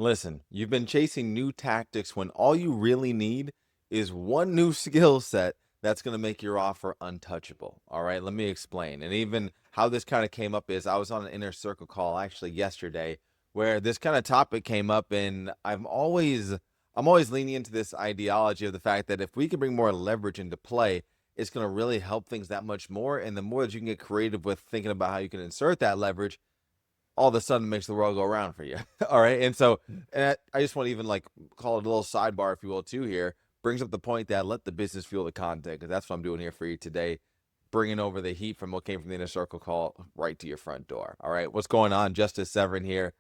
Listen, you've been chasing new tactics when all you really need is one new skill set that's going to make your offer untouchable. All right, let me explain. And even how this kind of came up is I was on an inner circle call actually yesterday where this kind of topic came up, and I'm always leaning into this ideology of the fact that if we can bring more leverage into play, it's going to really help things that much more. And the more that you can get creative with thinking about how you can insert that leverage, all of a sudden makes the world go around for you. All right. And so, and I just want to even like call it a little sidebar, if you will, too, here. Brings up the point that let the business fuel the content, because that's what I'm doing here for you today. Bringing over the heat from what came from the inner circle call right to your front door. All right. What's going on? Justice Severin here.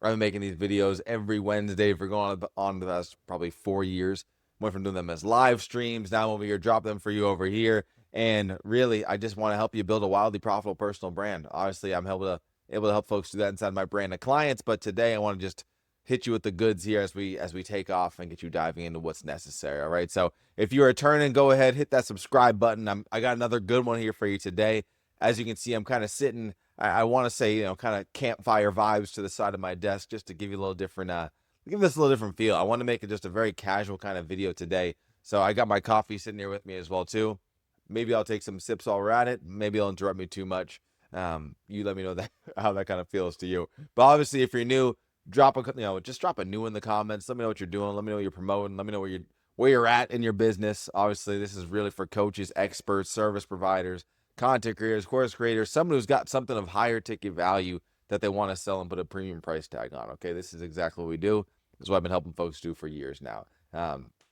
I've been making these videos every Wednesday for going on the last probably 4 years. Went from doing them as live streams. Now I'm over here, drop them for you over here. And really, I just want to help you build a wildly profitable personal brand. Obviously, I'm able to help folks do that inside my brand of clients. But today I want to just hit you with the goods here as we take off and get you diving into what's necessary. All right. So if you're returning, go ahead, hit that subscribe button. I got another good one here for you today. As you can see, I'm kind of sitting, I want to say, kind of campfire vibes to the side of my desk just to give you a little different, give this a little different feel. I want to make it just a very casual kind of video today. So I got my coffee sitting here with me as well too. Maybe I'll take some sips while we're at it. Maybe I'll interrupt me too much. You let me know that how that kind of feels to you. But obviously, if you're new, just drop a new in the comments. Let me know what you're doing. Let me know what you're promoting. Let me know where you're at in your business. Obviously, this is really for coaches, experts, service providers, content creators, course creators, someone who's got something of higher ticket value that they want to sell and put a premium price tag on. Okay, this is exactly what we do. This is what I've been helping folks do for years now.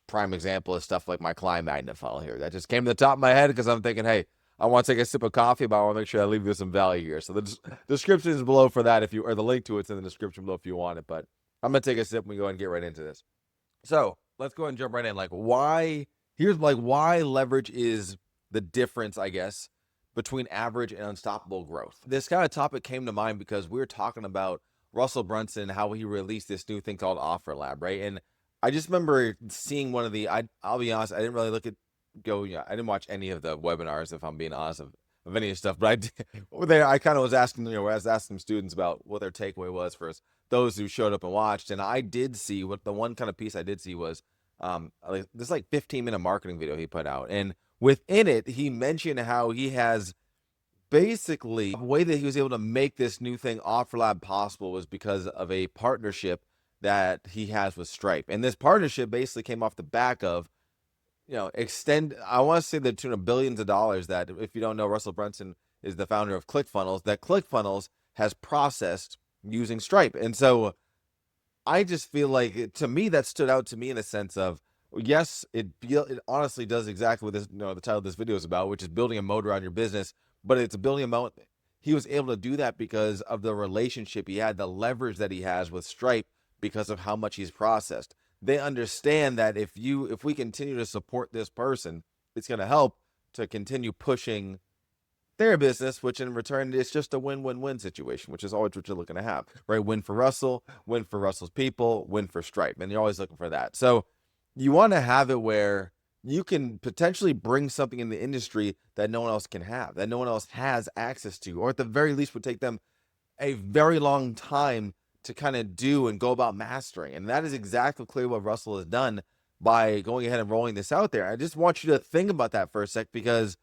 Prime example is stuff like my client magnet funnel here. That just came to the top of my head because I'm thinking, hey, I want to take a sip of coffee, but I want to make sure I leave you some value here. So the description is below for that, or the link to it's in the description below if you want it. But I'm gonna take a sip and we go ahead and get right into this. So let's go ahead and jump right in. Why leverage is the difference, I guess, between average and unstoppable growth. This kind of topic came to mind because we were talking about Russell Brunson, how he released this new thing called Offer Lab, right? And I just remember seeing one of I'll be honest, I didn't really I didn't watch any of the webinars, if I'm being honest, of any of the stuff, but I did, I kind of was asking, I was asking students about what their takeaway was for those who showed up and watched. And I did see what the one kind of piece I did see was, this like 15-minute marketing video he put out. And within it, he mentioned how he has basically the way that he was able to make this new thing Offer Lab possible was because of a partnership that he has with Stripe. And this partnership basically came off the back of, I want to say the tune of billions of dollars that, if you don't know, Russell Brunson is the founder of ClickFunnels, that ClickFunnels has processed using Stripe. And so I just feel like, to me, that stood out to me in a sense of, yes, it honestly does exactly what this, the title of this video is about, which is building a moat around your business, but it's building a moat. He was able to do that because of the relationship he had, the leverage that he has with Stripe because of how much he's processed. They understand that if we continue to support this person, it's going to help to continue pushing their business, which in return is just a win-win-win situation, which is always what you're looking to have, right? Win for Russell, win for Russell's people, win for Stripe. And you're always looking for that. So you want to have it where you can potentially bring something in the industry that no one else can have, that no one else has access to, or at the very least would take them a very long time to kind of do and go about mastering. And that is exactly clearly what Russell has done by going ahead and rolling this out there. I just want you to think about that for a sec, because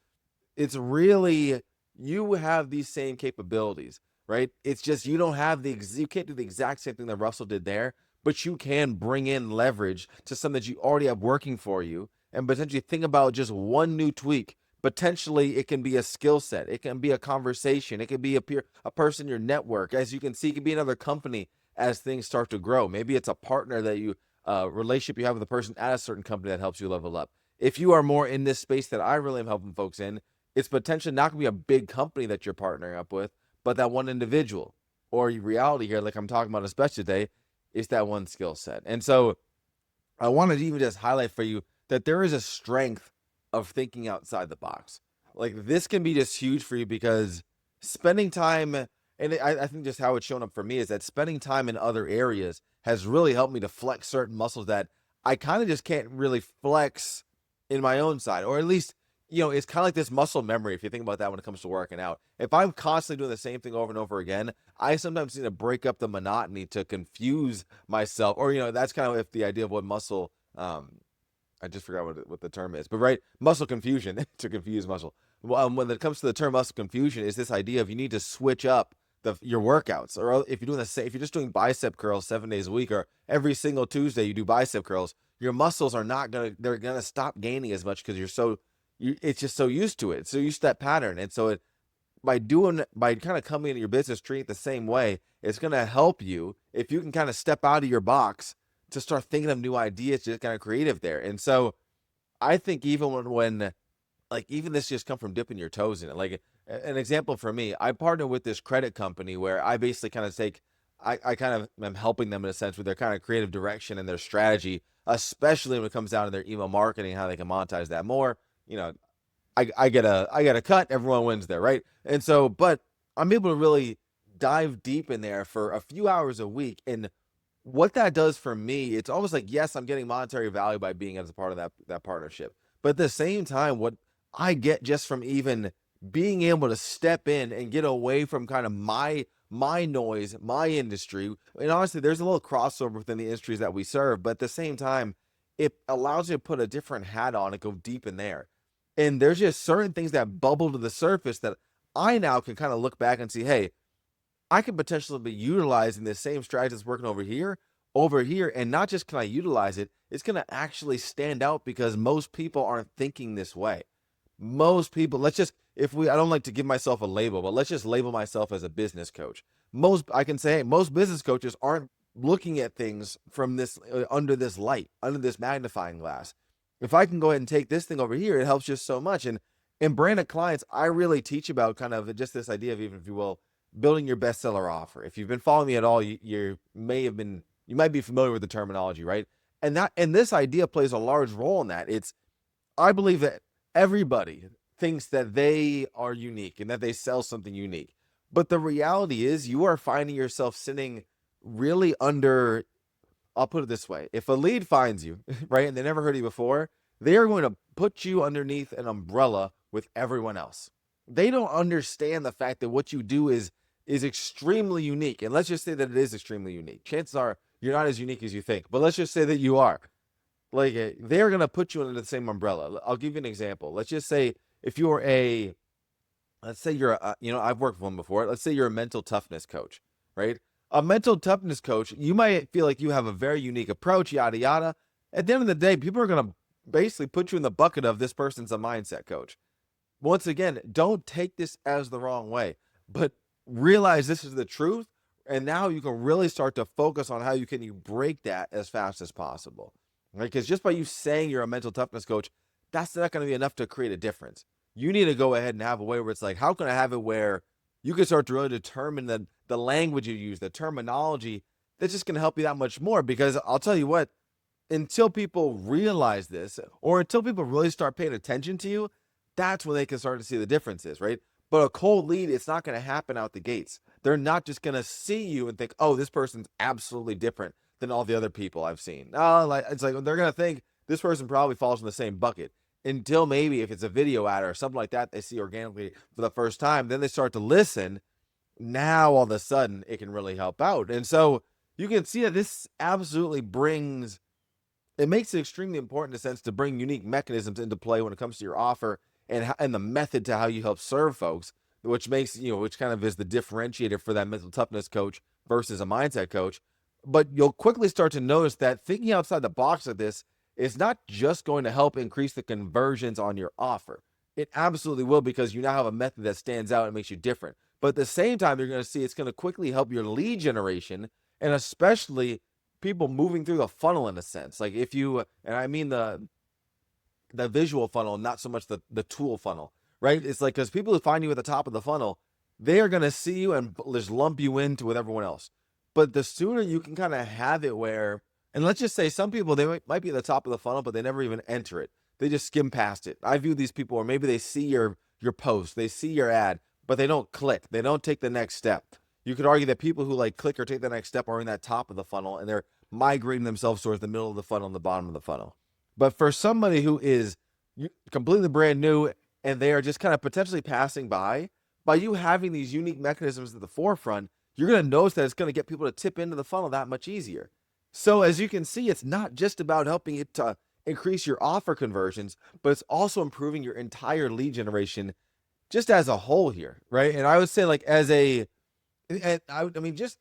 it's really, you have these same capabilities, right? It's just you can't do the exact same thing that Russell did there, but you can bring in leverage to something that you already have working for you and potentially think about just one new tweak. Potentially, it can be a skill set. It can be a conversation. It can be a person in your network. As you can see, it can be another company as things start to grow. Maybe it's a partner that relationship you have with a person at a certain company that helps you level up. If you are more in this space that I really am helping folks in, it's potentially not going to be a big company that you're partnering up with, but that one individual, or reality here, like I'm talking about especially today, is that one skill set. And so I wanted to even just highlight for you that there is a strength of thinking outside the box. Like, this can be just huge for you, because spending time, and I think just how it's shown up for me is that spending time in other areas has really helped me to flex certain muscles that I kind of just can't really flex in my own side, or at least it's kind of like this muscle memory. If you think about that when it comes to working out, if I'm constantly doing the same thing over and over again, I sometimes need to break up the monotony to confuse myself. Or, that's kind of if the idea of what muscle, I just forgot what the term is, but right, muscle confusion to confuse muscle. Well, when it comes to the term muscle confusion, is this idea of you need to switch up your workouts, or if you're doing the same, if you're just doing bicep curls 7 days a week, or every single Tuesday you do bicep curls, your muscles are not they're gonna stop gaining as much because it's just so used to it, so used to that pattern, and so by kind of coming into your business treating it the same way, it's gonna help you if you can kind of step out of your box to start thinking of new ideas, just kind of creative there. And so I think even when like even this just come from dipping your toes in it. Like an example for me, I partner with this credit company where I basically kind of I kind of am helping them in a sense with their kind of creative direction and their strategy, especially when it comes down to their email marketing, how they can monetize that more. You know, I get a cut, everyone wins there, right? And so, but I'm able to really dive deep in there for a few hours a week. And what that does for me, it's almost like, yes, I'm getting monetary value by being as a part of that partnership. But at the same time, what I get just from even being able to step in and get away from kind of my noise, my industry. And honestly, there's a little crossover within the industries that we serve, but at the same time, it allows you to put a different hat on and go deep in there. And there's just certain things that bubble to the surface that I now can kind of look back and see, hey, I could potentially be utilizing the same strategy that's working over here, and not just can I utilize it, it's going to actually stand out because most people aren't thinking this way. Most people, I don't like to give myself a label, but let's just label myself as a business coach. I can say, hey, most business coaches aren't looking at things from this, under this light, under this magnifying glass. If I can go ahead and take this thing over here, it helps just so much. And in branded clients, I really teach about kind of just this idea of, even if you will, building your bestseller offer. If you've been following me at all, you might be familiar with the terminology, right? And this idea plays a large role in that. I believe that everybody thinks that they are unique and that they sell something unique. But the reality is you are finding yourself sitting really under, I'll put it this way. If a lead finds you, right, and they never heard of you before, they are going to put you underneath an umbrella with everyone else. They don't understand the fact that what you do is extremely unique. And let's just say that it is extremely unique. Chances are you're not as unique as you think, but let's just say that you are. Like, they're going to put you under the same umbrella. I'll give you an example. Let's just say if you're let's say you're I've worked with one before. Let's say you're a mental toughness coach, right? A mental toughness coach, you might feel like you have a very unique approach, yada, yada. At the end of the day, people are going to basically put you in the bucket of this person's a mindset coach. Once again, don't take this as the wrong way, but realize this is the truth. And now you can really start to focus on how you break that as fast as possible, right? Because just by you saying you're a mental toughness coach, that's not going to be enough to create a difference. You need to go ahead and have a way where it's like, how can I have it where you can start to really determine the language you use, the terminology that's just going to help you that much more? Because I'll tell you what, until people realize this, or until people really start paying attention to you, that's when they can start to see the differences, right? But a cold lead, it's not going to happen out the gates. They're not just going to see you and think, oh, this person's absolutely different than all the other people I've seen. No, it's like they're going to think this person probably falls in the same bucket, until maybe if it's a video ad or something like that they see organically for the first time. Then they start to listen. Now all of a sudden it can really help out. And so you can see that this absolutely makes it extremely important in a sense to bring unique mechanisms into play when it comes to your offer and the method to how you help serve folks, which kind of is the differentiator for that mental toughness coach versus a mindset coach. But you'll quickly start to notice that thinking outside the box of this is not just going to help increase the conversions on your offer. It absolutely will, because you now have a method that stands out and makes you different. But at the same time, you're going to see it's going to quickly help your lead generation, and especially people moving through the funnel in a sense. Like and I mean the visual funnel, not so much the tool funnel, right? It's like, because people who find you at the top of the funnel, they are going to see you and just lump you into with everyone else. But the sooner you can kind of have it where, and let's just say some people, they might be at the top of the funnel, but they never even enter it. They just skim past it. I view these people, or maybe they see your post, they see your ad, but they don't click. They don't take the next step. You could argue that people who click or take the next step are in that top of the funnel, and they're migrating themselves towards the middle of the funnel and the bottom of the funnel. But for somebody who is completely brand new, and they are just kind of potentially passing by you having these unique mechanisms at the forefront, you're going to notice that it's going to get people to tip into the funnel that much easier. So as you can see, it's not just about helping it to increase your offer conversions, but it's also improving your entire lead generation just as a whole here, right? And I would say like as a, and I mean, just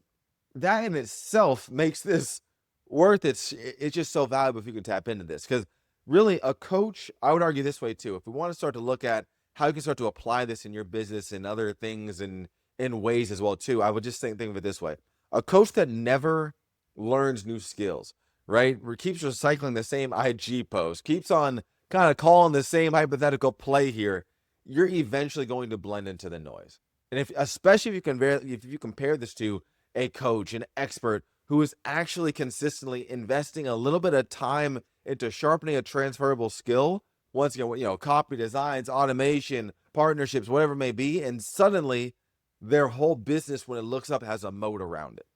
that in itself makes this worth it. It's just so valuable if you can tap into this. Because really, a coach, I would argue this way too. If we want to start to look at how you can start to apply this in your business and other things and in ways as well too, I would just think of it this way: a coach that never learns new skills, right? Keeps recycling the same IG post, keeps on kind of calling the same hypothetical play here, you're eventually going to blend into the noise. And if, especially if you compare this to a coach, an expert who is actually consistently investing a little bit of time into sharpening a transferable skill, once again, copy designs, automation, partnerships, whatever it may be, and suddenly their whole business, when it looks up, has a moat around it.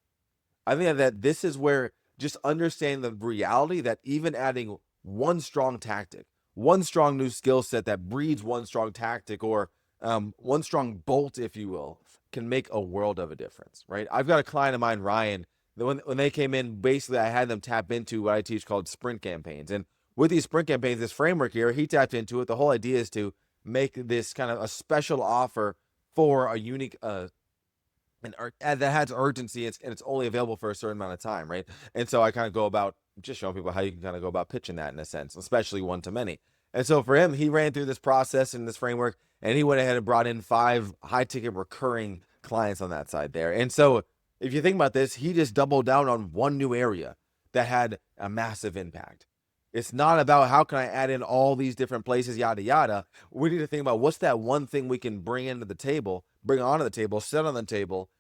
I think that this is where just understanding the reality that even adding one strong tactic, one strong new skill set that breeds one strong tactic, or one strong bolt, if you will, can make a world of a difference, right? I've got a client of mine, Ryan, that when they came in, basically I had them tap into what I teach called sprint campaigns. And with these sprint campaigns, this framework here, he tapped into it. The whole idea is to make this kind of a special offer for a unique and that has urgency, and it's only available for a certain amount of time, right? And so I kind of go about just showing people how you can kind of go about pitching that in a sense, especially one to many. And so for him, he ran through this process and this framework, and he went ahead and brought in 5 high ticket recurring clients on that side there. And so if you think about this, he just doubled down on one new area that had a massive impact. It's not about how can I add in all these different places, yada, yada. We need to think about what's that one thing we can bring into the table, bring onto the table, set on the table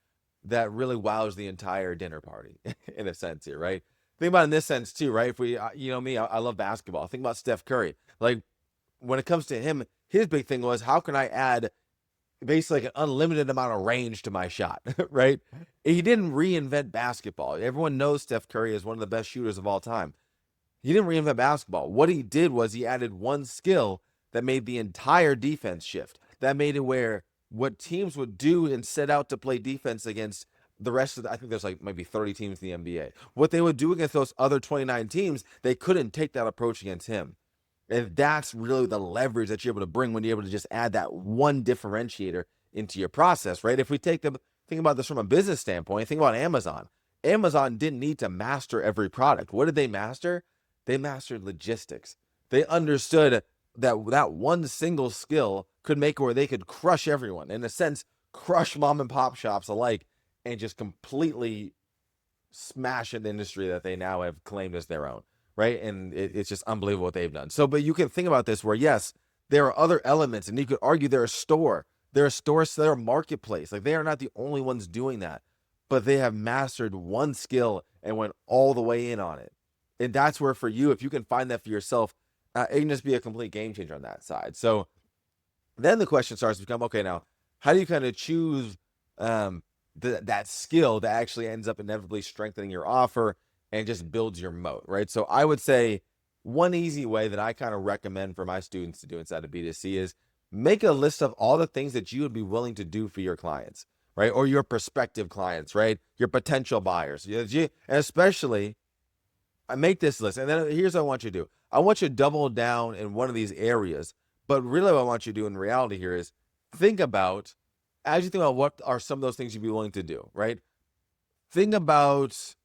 that really wows the entire dinner party in a sense here, right? Think about it in this sense too, right? If we, me, I love basketball. Think about Steph Curry. Like when it comes to him, his big thing was how can I add basically like an unlimited amount of range to my shot, right? He didn't reinvent basketball. Everyone knows Steph Curry is one of the best shooters of all time. He didn't reinvent basketball. What he did was he added one skill that made the entire defense shift. That made it where what teams would do and set out to play defense against the rest of I think there's like maybe 30 teams in the NBA. What they would do against those other 29 teams, they couldn't take that approach against him. And that's really the leverage that you're able to bring when you're able to just add that one differentiator into your process, right? If we think about this from a business standpoint, think about Amazon. Amazon didn't need to master every product. What did they master? They mastered logistics. They understood that one single skill could make where they could crush everyone, in a sense, crush mom and pop shops alike, and just completely smash an industry that they now have claimed as their own, right? And it's just unbelievable what they've done. So, but you can think about this where, yes, there are other elements, and you could argue they're a marketplace. Like they are not the only ones doing that, but they have mastered one skill and went all the way in on it. And that's where for you, if you can find that for yourself, it can just be a complete game changer on that side. So then the question starts to become, okay, now how do you kind of choose that skill that actually ends up inevitably strengthening your offer and just builds your moat, right? So I would say one easy way that I kind of recommend for my students to do inside of B2C is make a list of all the things that you would be willing to do for your clients, right? Or your prospective clients, right? Your potential buyers. And especially, I make this list, and then here's what I want you to do. I want you to double down in one of these areas, but really what I want you to do in reality here is think about, as you think about what are some of those things you'd be willing to do, right? Think about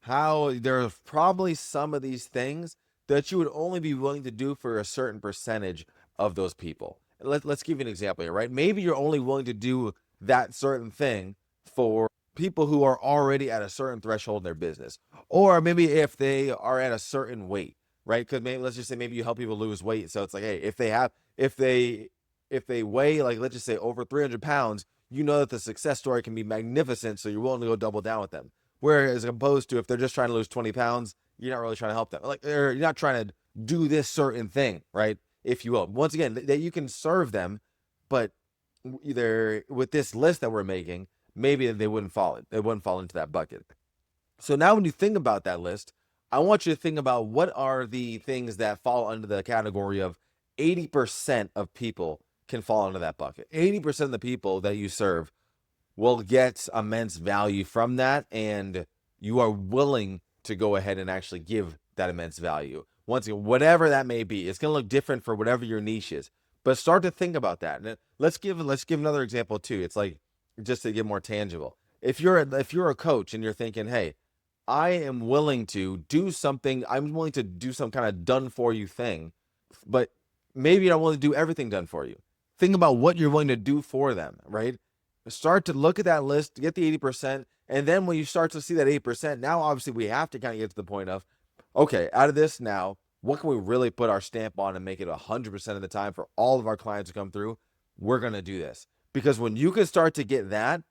how there are probably some of these things that you would only be willing to do for a certain percentage of those people. Let's give you an example here, right? Maybe you're only willing to do that certain thing for people who are already at a certain threshold in their business, or maybe if they are at a certain weight, right? Because maybe let's just say maybe you help people lose weight, so it's like, hey, if they weigh, like, let's just say over 300 pounds, you know that the success story can be magnificent, so you're willing to go double down with them. Whereas opposed to if they're just trying to lose 20 pounds, you're not really trying to help them. Like, or you're not trying to do this certain thing, right? If you will. Once again, that you can serve them, but either with this list that we're making, maybe they wouldn't fall into that bucket. So now when you think about that list, I want you to think about what are the things that fall under the category of 80% of people can fall into that bucket. 80% of the people that you serve will get immense value from that, and you are willing to go ahead and actually give that immense value. Once again, whatever that may be, it's going to look different for whatever your niche is. But start to think about that. And let's give another example too. It's like, just to get more tangible. If you're a coach and you're thinking, hey, I am willing to do something, I'm willing to do some kind of done for you thing, but maybe you're not willing to do everything done for you. Think about what you're willing to do for them, right? Start to look at that list, get the 80%. And then when you start to see that 8%, now obviously we have to kind of get to the point of, okay, out of this now, what can we really put our stamp on and make it 100% of the time for all of our clients to come through? We're going to do this. Because when you can start to get that,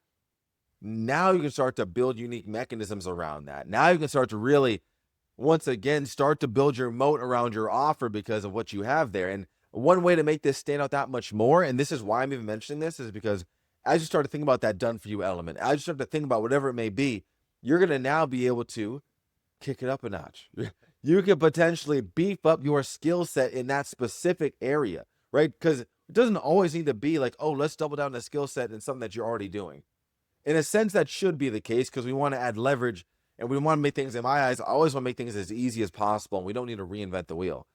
now you can start to build unique mechanisms around that. Now you can start to really, once again, start to build your moat around your offer because of what you have there. And one way to make this stand out that much more, and this is why I'm even mentioning this, is because as you start to think about that done for you element, as you start to think about whatever it may be, you're going to now be able to kick it up a notch. You could potentially beef up your skill set in that specific area, right? Because it doesn't always need to be like, oh, let's double down the skill set in something that you're already doing. In a sense, that should be the case because we want to add leverage and we want to make things, in my eyes, I always want to make things as easy as possible, and we don't need to reinvent the wheel.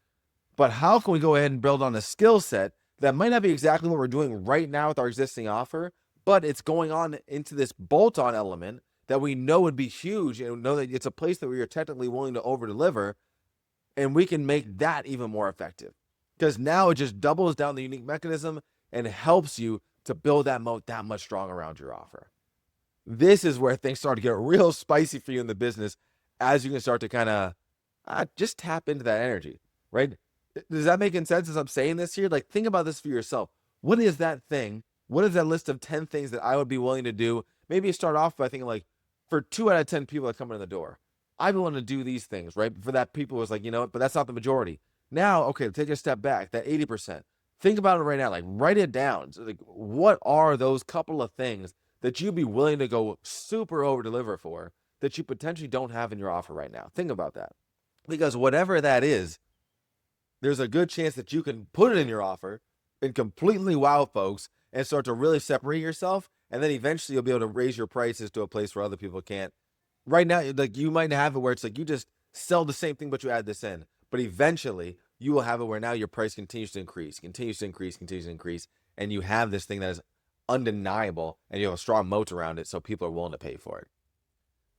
But how can we go ahead and build on a skill set that might not be exactly what we're doing right now with our existing offer, but it's going on into this bolt-on element that we know would be huge and know that it's a place that we are technically willing to over-deliver, and we can make that even more effective. Because now it just doubles down the unique mechanism and helps you to build that moat that much stronger around your offer. This is where things start to get real spicy for you in the business as you can start to kind of just tap into that energy, right? Does that make sense as I'm saying this here? Like, think about this for yourself. What is that thing? What is that list of 10 things that I would be willing to do? Maybe you start off by thinking like, for 2 out of 10 people that come in the door, I'd be willing to do these things, right? For that people was like, you know what, but that's not the majority. Now, okay, take a step back, that 80%. Think about it right now, like write it down. So, like, what are those couple of things that you'd be willing to go super over deliver for that you potentially don't have in your offer right now? Think about that. Because whatever that is, there's a good chance that you can put it in your offer and completely wow folks and start to really separate yourself. And then eventually you'll be able to raise your prices to a place where other people can't. Right now, like, you might have it where it's like you just sell the same thing, but you add this in. But eventually you will have it where now your price continues to increase, and you have this thing that is undeniable, and you have a strong moat around it, so people are willing to pay for it.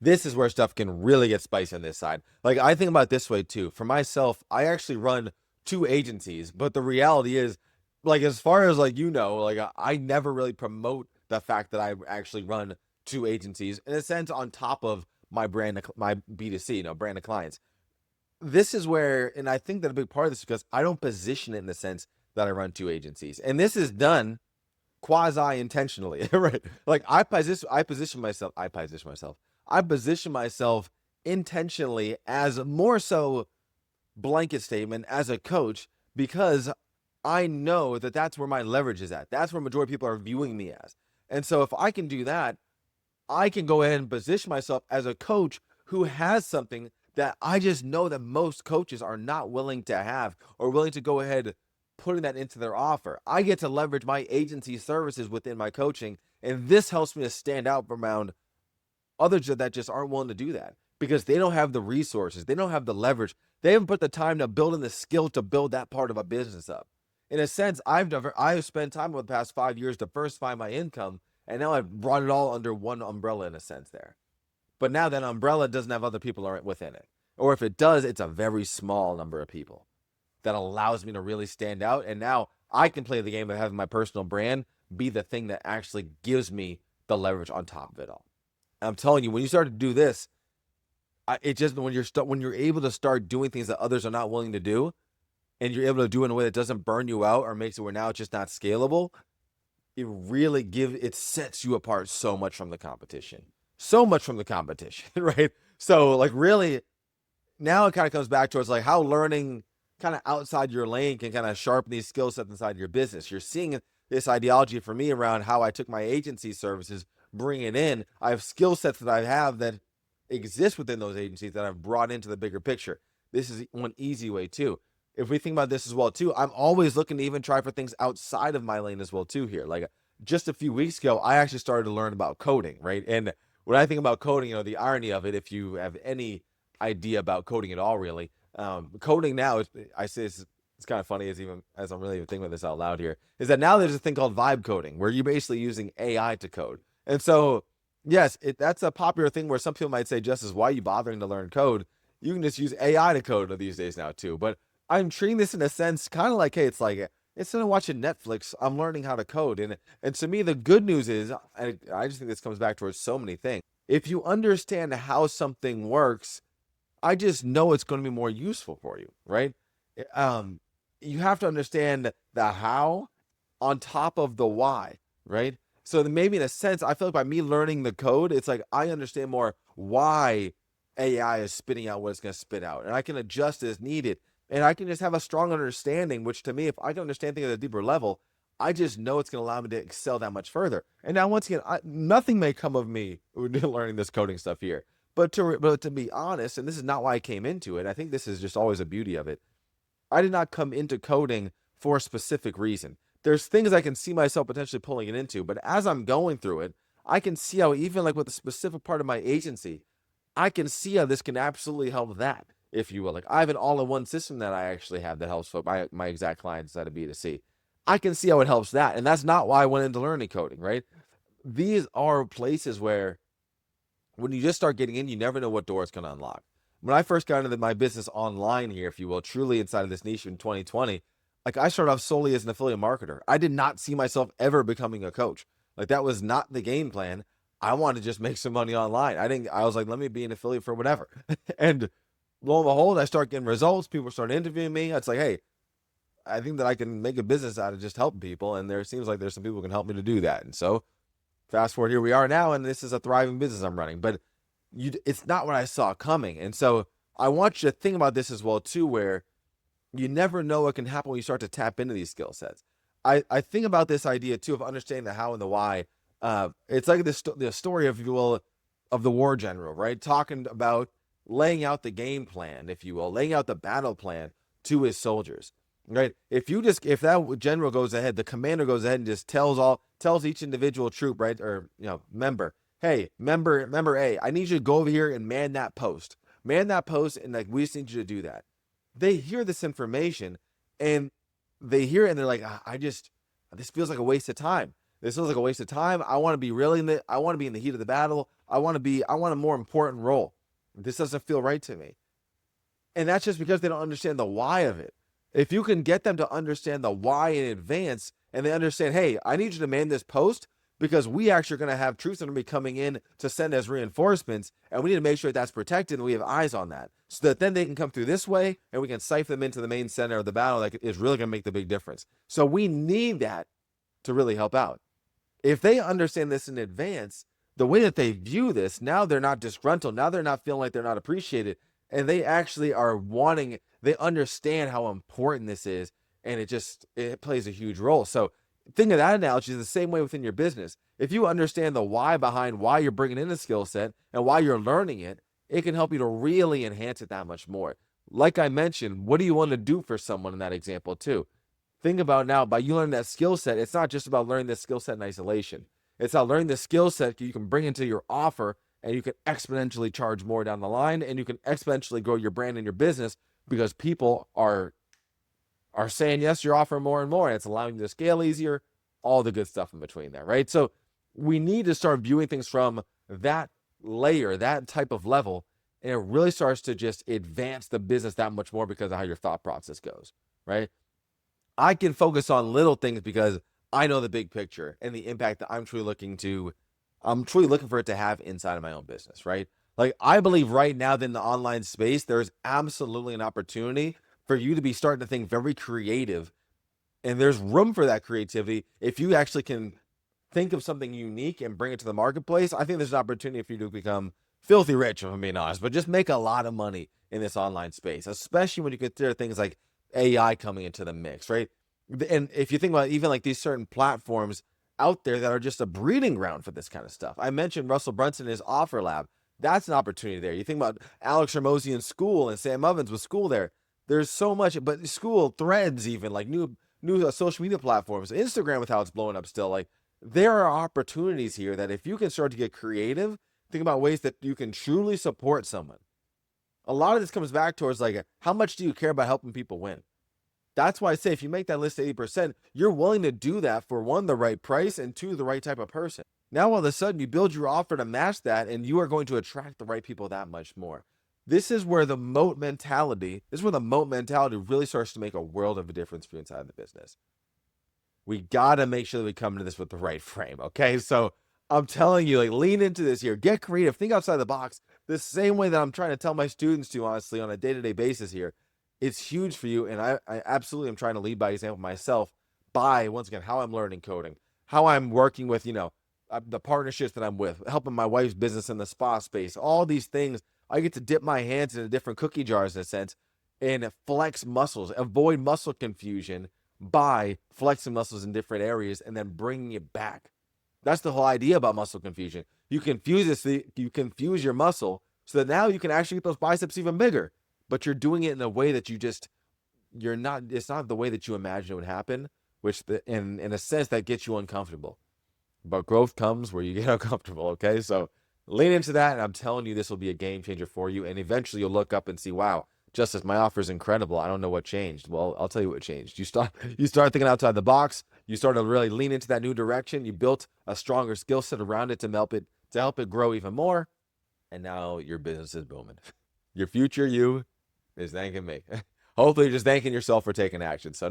This is where stuff can really get spicy on this side. Like, I think about it this way too. For myself, I actually run 2 agencies, but the reality is, like, as far as like, like, I never really promote the fact that I actually run 2 agencies in a sense on top of my brand, my B2C, brand of clients. This is where, and I think that a big part of this is because I don't position it in the sense that I run 2 agencies, and this is done quasi intentionally, right? Like, I position myself intentionally as more so blanket statement as a coach, because I know that that's where my leverage is at. That's where majority of people are viewing me as. And so if I can do that, I can go ahead and position myself as a coach who has something that I just know that most coaches are not willing to have or willing to go ahead putting that into their offer. I get to leverage my agency services within my coaching, and this helps me to stand out around others that just aren't willing to do that because they don't have the resources, they don't have the leverage, they haven't put the time to build in the skill to build that part of a business up. In a sense, I've spent time over the past 5 years diversifying my income, and now I've brought it all under one umbrella in a sense there. But now that umbrella doesn't have other people within it, or if it does, it's a very small number of people that allows me to really stand out. And now I can play the game of having my personal brand be the thing that actually gives me the leverage on top of it all. And I'm telling you, when you start to do this, when you're able to start doing things that others are not willing to do, and you're able to do it in a way that doesn't burn you out or makes it where now it's just not scalable, it sets you apart so much from the competition, right? So, like, really, now it kind of comes back towards like how learning kind of outside your lane can kind of sharpen these skill sets inside your business. You're seeing this ideology for me around how I took my agency services, bring it in. I have skill sets that I have that exist within those agencies that I've brought into the bigger picture. This is one easy way too. if we think about this as well too, I'm always looking to even try for things outside of my lane as well too here. Like just a few weeks ago, I actually started to learn about coding, right? And when I think about coding, the irony of it, if you have any idea about coding at all, really, coding now is, I say it's kind of funny as I'm really even thinking about this out loud here, is that now there's a thing called vibe coding where you're basically using AI to code. And so, yes, that's a popular thing where some people might say, Justice, why are you bothering to learn code? You can just use AI to code these days now too. But I'm treating this in a sense kind of like, hey, it's like instead of watching Netflix, I'm learning how to code. And to me, the good news is, I just think this comes back towards so many things. If you understand how something works, I just know it's going to be more useful for you, right? Um, you have to understand the how on top of the why, right? So maybe in a sense, I feel like by me learning the code, it's like I understand more why AI is spitting out what it's going to spit out, and I can adjust as needed, and I can just have a strong understanding. Which to me, if I can understand things at a deeper level, I just know it's going to allow me to excel that much further. And now, once again, nothing may come of me learning this coding stuff here. But to be honest, and this is not why I came into it, I think this is just always a beauty of it. I did not come into coding for a specific reason. There's things I can see myself potentially pulling it into, but as I'm going through it, I can see how even like with a specific part of my agency, I can see how this can absolutely help that, if you will. Like I have an all-in-one system that I actually have that helps for my exact clients at a B2C. I can see how it helps that, and that's not why I went into learning coding, right? These are places where when you just start getting in, you never know what door it's going to unlock. When I first got into my business online here, if you will, truly inside of this niche in 2020, like I started off solely as an affiliate marketer. I did not see myself ever becoming a coach. Like that was not the game plan. I wanted to just make some money online. I was like, let me be an affiliate for whatever. And lo and behold, I start getting results. People start interviewing me. It's like, hey, I think that I can make a business out of just helping people. And there seems like there's some people who can help me to do that. And so fast forward, here we are now, and this is a thriving business I'm running. But it's not what I saw coming. And so I want you to think about this as well too, where you never know what can happen when you start to tap into these skill sets. I think about this idea too of understanding the how and the why. It's like the story, if you will, of the war general, right? Talking about laying out the game plan, if you will, laying out the battle plan to his soldiers, right? If that general goes ahead, the commander goes ahead and just tells each individual troop, right, or member, hey, member A, I need you to go over here and man that post, and like we just need you to do that. They hear this information and they hear it and they're like, this feels like a waste of time. This feels like a waste of time. I want to be I want to be in the heat of the battle. I want a more important role. This doesn't feel right to me. And that's just because they don't understand the why of it. If you can get them to understand the why in advance and they understand, hey, I need you to man this post because we actually are going to have troops that are going to be coming in to send as reinforcements, and we need to make sure that's protected and we have eyes on that so that then they can come through this way and we can siphon them into the main center of the battle that is really going to make the big difference. So we need that to really help out. If they understand this in advance, the way that they view this, now they're not disgruntled. Now they're not feeling like they're not appreciated. And they actually are they understand how important this is. And it plays a huge role. So think of that analogy the same way within your business. If you understand the why behind why you're bringing in a skill set and why you're learning it, it can help you to really enhance it that much more. Like I mentioned, what do you want to do for someone in that example too? Think about now, by you learning that skill set, it's not just about learning this skill set in isolation. It's about learning the skill set you can bring into your offer, and you can exponentially charge more down the line, and you can exponentially grow your brand and your business because people are saying yes to your offer more and more, and it's allowing you to scale easier, all the good stuff in between there, right? So we need to start viewing things from that layer, that type of level, and it really starts to just advance the business that much more because of how your thought process goes, right? I can focus on little things because I know the big picture and the impact that I'm truly looking for it to have inside of my own business, right? Like I believe right now that in the online space, there's absolutely an opportunity for you to be starting to think very creative, and there's room for that creativity. If you actually can think of something unique and bring it to the marketplace, I think there's an opportunity for you to become filthy rich, if I'm being honest, but just make a lot of money in this online space, especially when you consider things like AI coming into the mix, right? And if you think about even like these certain platforms out there that are just a breeding ground for this kind of stuff. I mentioned Russell Brunson and his Offer Lab. That's an opportunity there. You think about Alex Hormozy in School and Sam Ovens with School there. There's so much, but school threads, even like new social media platforms, Instagram with how it's blowing up still. Like there are opportunities here that if you can start to get creative, think about ways that you can truly support someone. A lot of this comes back towards like how much do you care about helping people win? That's why I say if you make that list 80%, you're willing to do that for one, the right price, and two, the right type of person. Now all of a sudden you build your offer to match that, and you are going to attract the right people that much more. This is where the moat mentality really starts to make a world of a difference for you inside the business. We gotta make sure that we come into this with the right frame. Okay. So I'm telling you, like, lean into this here, get creative, think outside the box, the same way that I'm trying to tell my students to, honestly, on a day-to-day basis here. It's huge for you. And I absolutely am trying to lead by example myself by, once again, how I'm learning coding, how I'm working with, the partnerships that I'm with, helping my wife's business in the spa space, all these things. I get to dip my hands into different cookie jars in a sense and flex muscles, avoid muscle confusion by flexing muscles in different areas and then bringing it back. That's the whole idea about muscle confusion. You confuse your muscle so that now you can actually get those biceps even bigger, but you're doing it in a way that it's not the way that you imagine it would happen, which in a sense that gets you uncomfortable. But growth comes where you get uncomfortable, okay? So lean into that, and I'm telling you, this will be a game changer for you. And eventually you'll look up and see, wow, Justice, my offer is incredible. I don't know what changed. Well, I'll tell you what changed. You start thinking outside the box. You start to really lean into that new direction. You built a stronger skill set around it to help it grow even more. And now your business is booming. Your future you is thanking me. Hopefully you're just thanking yourself for taking action. So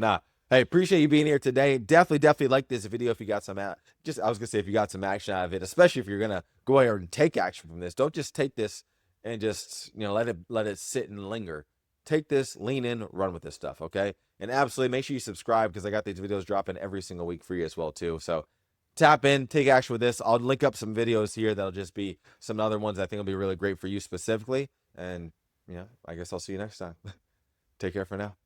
hey, appreciate you being here today. Definitely like this video if you got if you got some action out of it, especially if you're gonna go ahead and take action from this. Don't just take this and just let it sit and linger. Take this, lean in, run with this stuff, okay? And absolutely make sure you subscribe, because I got these videos dropping every single week for you as well too. So tap in, take action with this. I'll link up some videos here that'll just be some other ones I think will be really great for you specifically. And I guess I'll see you next time. Take care for now.